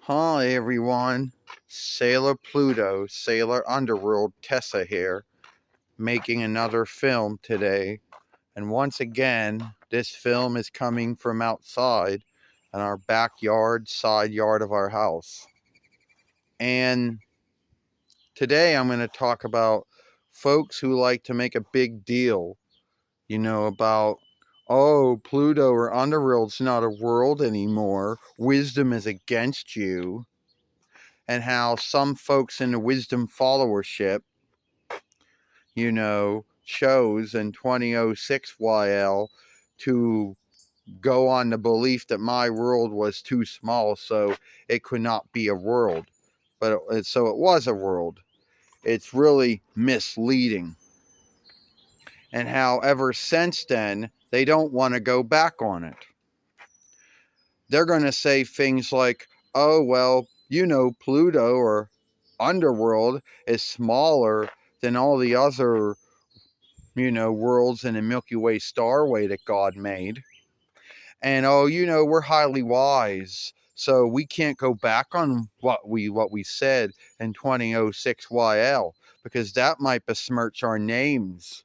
Hi everyone, Sailor Pluto, Sailor Underworld, Tessa here, making another film today. And once again, this film is coming from outside in our backyard, side yard of our house. And today I'm going to talk about folks who like to make a big deal, about, oh, Pluto or Underworld's not a world anymore. Wisdom is against you. And how some folks in the wisdom followership, chose in 2006 YL to go on the belief that my world was too small, so it could not be a world. But so it was a world. It's really misleading. And how ever since then, they don't want to go back on it. They're going to say things like, oh, well, Pluto or Underworld is smaller than all the other, worlds in the Milky Way starway that God made. And, oh, we're highly wise, so we can't go back on what we said in 2006 YL, because that might besmirch our names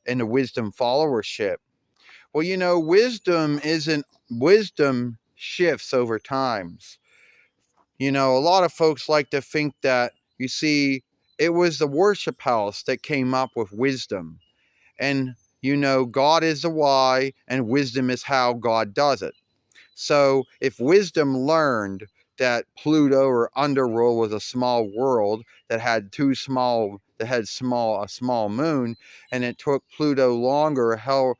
in the wisdom followership. Well, wisdom shifts over times. A lot of folks like to think that, you see, it was the worship house that came up with wisdom. And, God is the why and wisdom is how God does it. So if wisdom learned that Pluto or Underworld was a small world that had a small moon, and it took Pluto longer,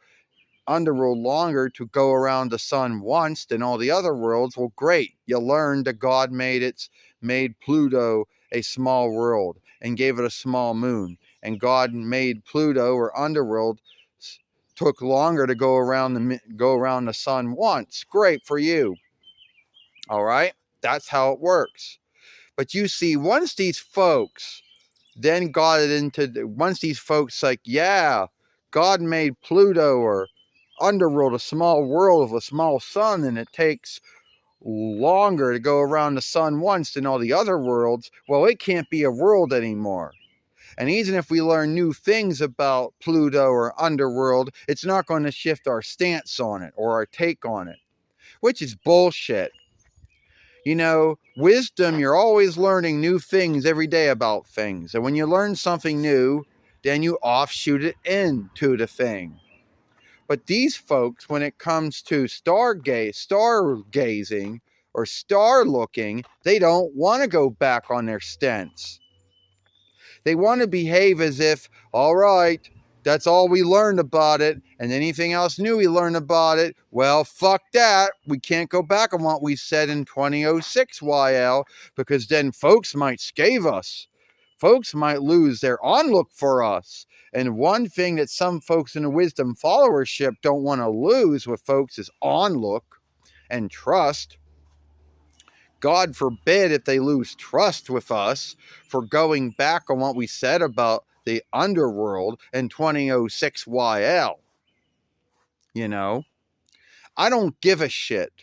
Underworld longer to go around the sun once than all the other worlds, well, great. You learned that God made Pluto a small world and gave it a small moon. And God made Pluto or Underworld took longer to go around the sun once. Great for you. All right? That's how it works. But you see, once these folks like, yeah, God made Pluto or Underworld a small world with a small sun, and it takes longer to go around the sun once than all the other worlds, well, it can't be a world anymore. And even if we learn new things about Pluto or Underworld, it's not going to shift our stance on it or our take on it, which is bullshit. Wisdom, you're always learning new things every day about things. And when you learn something new, then you offshoot it into the thing. But these folks, when it comes to stargazing or star looking, they don't want to go back on their stance. They want to behave as if, all right, that's all we learned about it, and anything else new we learned about it, well, fuck that. We can't go back on what we said in 2006 YL, because then folks might scave us. Folks might lose their onlook for us. And one thing that some folks in the wisdom followership don't want to lose with folks is onlook and trust. God forbid if they lose trust with us for going back on what we said about the underworld in 2006 YL. I don't give a shit.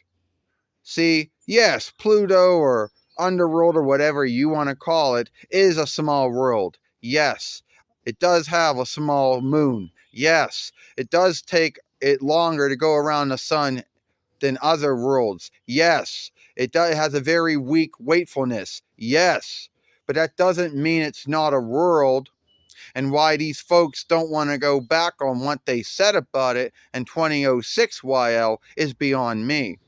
See, yes, Pluto or Underworld or whatever you want to call it is a small world. Yes, it does have a small moon. Yes, it does take it longer to go around the sun than other worlds. Yes, it has a very weak wakefulness. Yes, but that doesn't mean it's not a world. And why these folks don't want to go back on what they said about it in 2006 YL is beyond me.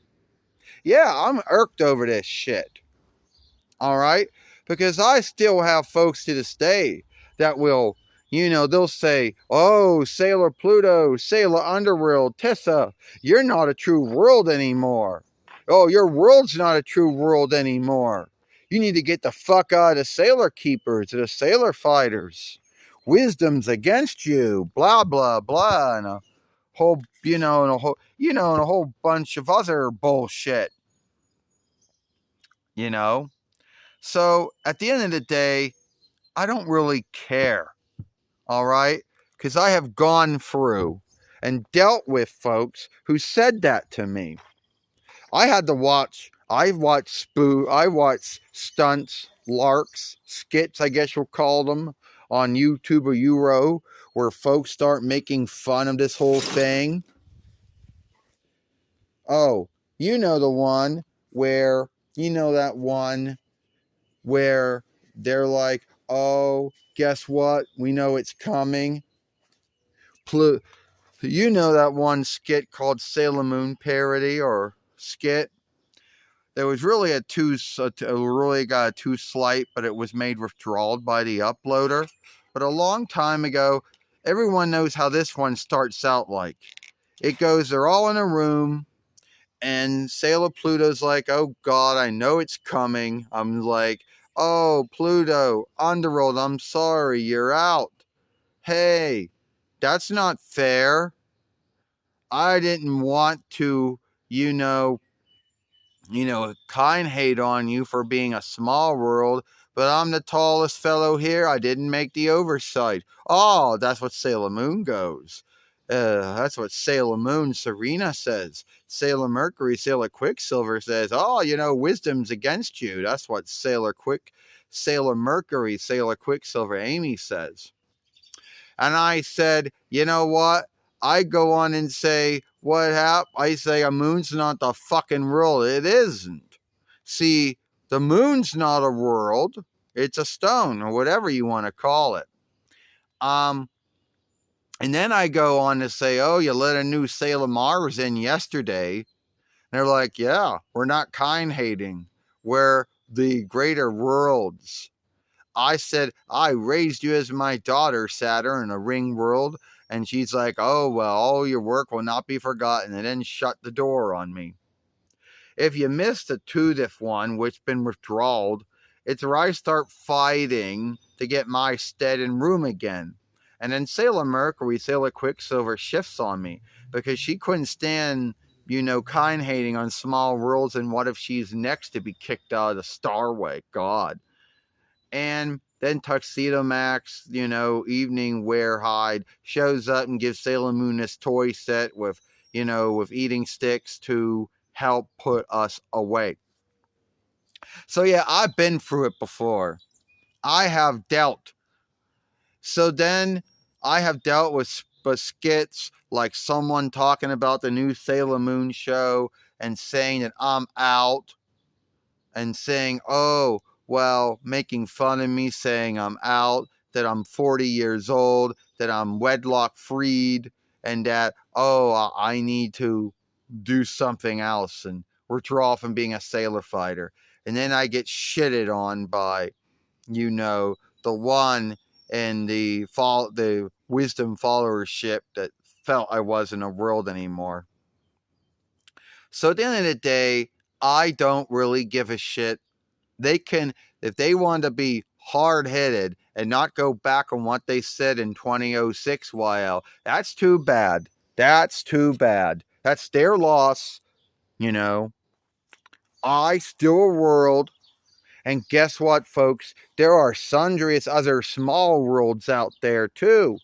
Yeah, I'm irked over this shit. All right? Because I still have folks to this day that will, they'll say, oh, Sailor Pluto, Sailor Underworld, Tessa, you're not a true world anymore. Oh, your world's not a true world anymore. You need to get the fuck out of the Sailor Keepers, the Sailor Fighters. Wisdom's against you, blah, blah, blah, and a whole, and a whole bunch of other bullshit. So at the end of the day, I don't really care, all right? Because I have gone through and dealt with folks who said that to me. I had to watch I watch stunts, larks, skits, I guess you'll call them, on YouTube or Euro, where folks start making fun of this whole thing. Oh, you know the one where, you know that one where they're like, oh, guess what? We know it's coming. You know that one skit called Sailor Moon parody or skit? There was really really got a too slight, but it was made withdrawal by the uploader. But a long time ago, everyone knows how this one starts out like. It goes, they're all in a room, and Sailor Pluto's like, oh God, I know it's coming. I'm like, oh, Pluto, Underworld, I'm sorry, you're out. Hey, that's not fair. I didn't want to, you know, kind hate on you for being a small world, but I'm the tallest fellow here. I didn't make the oversight. Oh, that's what Sailor Moon goes. That's what Sailor Moon Serena says. Sailor Mercury, Sailor Quicksilver says, oh, wisdom's against you. That's what Sailor Mercury, Sailor Quicksilver Amy says. And I said, you know what? I go on and say, what happened? I say, a moon's not the fucking world. It isn't. See, the moon's not a world. It's a stone or whatever you want to call it. And then I go on to say, oh, you let a new Sailor Mars in yesterday. And they're like, yeah, we're not kind hating. We're the greater worlds. I said, I raised you as my daughter, Saturn, in a ring world. And she's like, oh, well, all your work will not be forgotten. And then shut the door on me. If you missed the Tudif one, which been withdrawed, it's where I start fighting to get my stead and room again. And then Sailor Mercury, Sailor Quicksilver shifts on me because she couldn't stand, kind hating on small worlds. And what if she's next to be kicked out of the Starway? God. And then Tuxedo Max, evening wear hide, shows up and gives Sailor Moon this toy set with eating sticks to help put us away. So yeah, I've been through it before. I have dealt. So then I have dealt with skits like someone talking about the new Sailor Moon show and saying that I'm out and saying, oh, well, making fun of me, saying I'm out, that I'm 40 years old, that I'm wedlock freed, and that, oh, I need to do something else and withdraw from being a sailor fighter. And then I get shitted on by, the one in the wisdom followership that felt I wasn't a world anymore. So at the end of the day, I don't really give a shit. They can, if they want to be hard-headed and not go back on what they said in 2006 YL, that's too bad. That's too bad. That's their loss, I still a world. And guess what, folks? There are sundry other small worlds out there, too.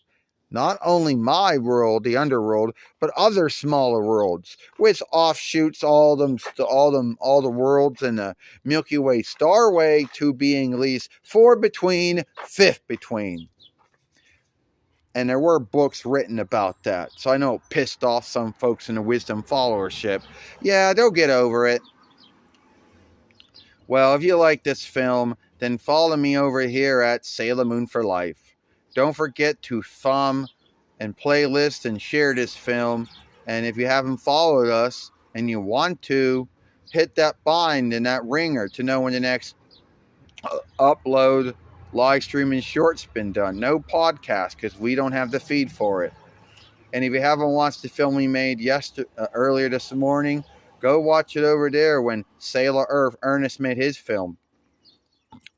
Not only my world, the underworld, but other smaller worlds, with offshoots, all the worlds in the Milky Way Starway to being at least fourth between. And there were books written about that, so I know it pissed off some folks in the wisdom followership. Yeah, they'll get over it. Well, if you like this film, then follow me over here at Sailor Moon for Life. Don't forget to thumb and playlist and share this film. And if you haven't followed us and you want to, hit that bind and that ringer to know when the next upload, live stream, and short's been done. No podcast because we don't have the feed for it. And if you haven't watched the film we made earlier this morning, go watch it over there when Sailor Ernest made his film.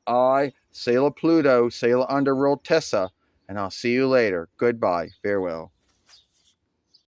I, Sailor Pluto, Sailor Underworld Tessa, and I'll see you later. Goodbye. Farewell.